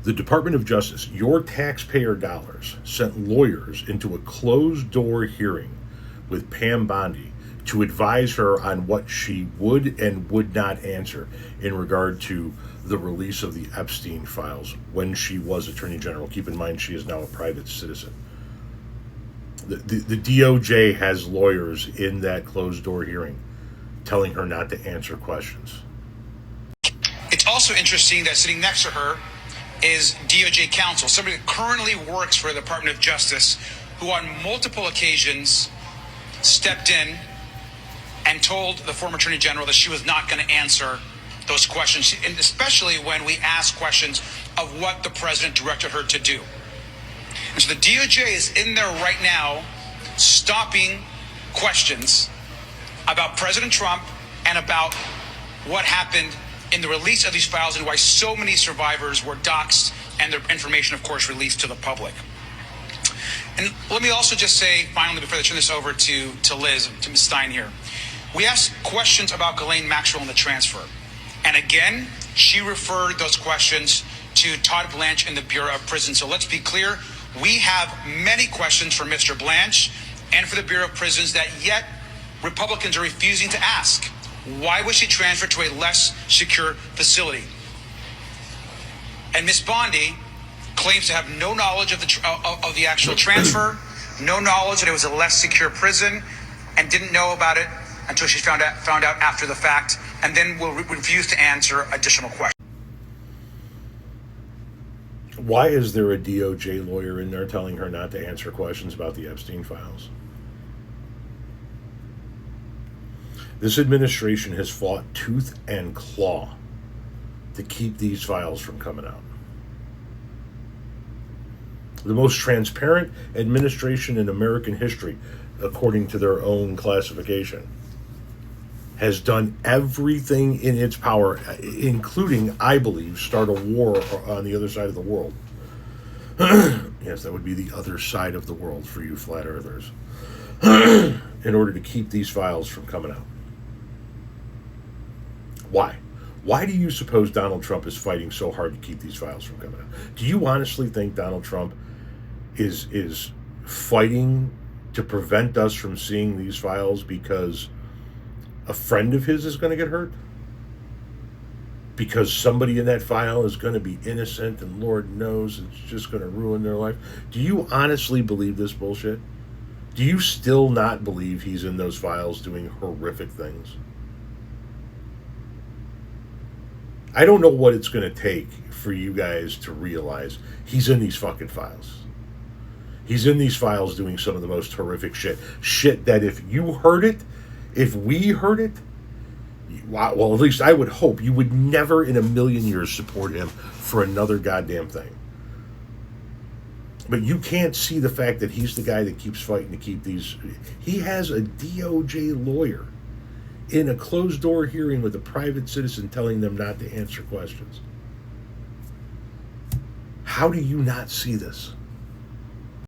The Department of Justice, your taxpayer dollars, sent lawyers into a closed-door hearing with Pam Bondi to advise her on what she would and would not answer in regard to the release of the Epstein files when she was Attorney General. Keep in mind, she is now a private citizen. The DOJ has lawyers in that closed-door hearing telling her not to answer questions. It's also interesting that sitting next to her is DOJ counsel, somebody that currently works for the Department of Justice, who on multiple occasions stepped in and told the former Attorney General that she was not going to answer those questions, and especially when we ask questions of what the president directed her to do. And so the DOJ is in there right now stopping questions about President Trump and about what happened in the release of these files and why so many survivors were doxed and their information, of course, released to the public. And let me also just say, finally, before I turn this over to Liz, to Ms. Stein here, we asked questions about Ghislaine Maxwell and the transfer. And again, she referred those questions to Todd Blanche in the Bureau of Prisons. So let's be clear, we have many questions for Mr. Blanche and for the Bureau of Prisons that yet Republicans are refusing to ask. Why was she transferred to a less secure facility? And Ms. Bondi claims to have no knowledge of the actual transfer, no knowledge that it was a less secure prison, and didn't know about it until she found out after the fact, and then will refuse to answer additional questions. Why is there a DOJ lawyer in there telling her not to answer questions about the Epstein files? This administration has fought tooth and claw to keep these files from coming out. The most transparent administration in American history, according to their own classification, has done everything in its power, including, I believe, start a war on the other side of the world. Yes, that would be the other side of the world for you flat earthers. In order to keep these files from coming out. Why? Why do you suppose Donald Trump is fighting so hard to keep these files from coming out? Do you honestly think Donald Trump is fighting to prevent us from seeing these files because a friend of his is going to get hurt? Because somebody in that file is going to be innocent and Lord knows it's just going to ruin their life? Do you honestly believe this bullshit? Do you still not believe he's in those files doing horrific things? I don't know what it's going to take for you guys to realize he's in these fucking files. He's in these files doing some of the most horrific shit. Shit that if you heard it, if we heard it, well, at least I would hope you would never in a million years support him for another goddamn thing. But you can't see the fact that he's the guy that keeps fighting to keep these. He has a DOJ lawyer in a closed-door hearing with a private citizen telling them not to answer questions. How do you not see this?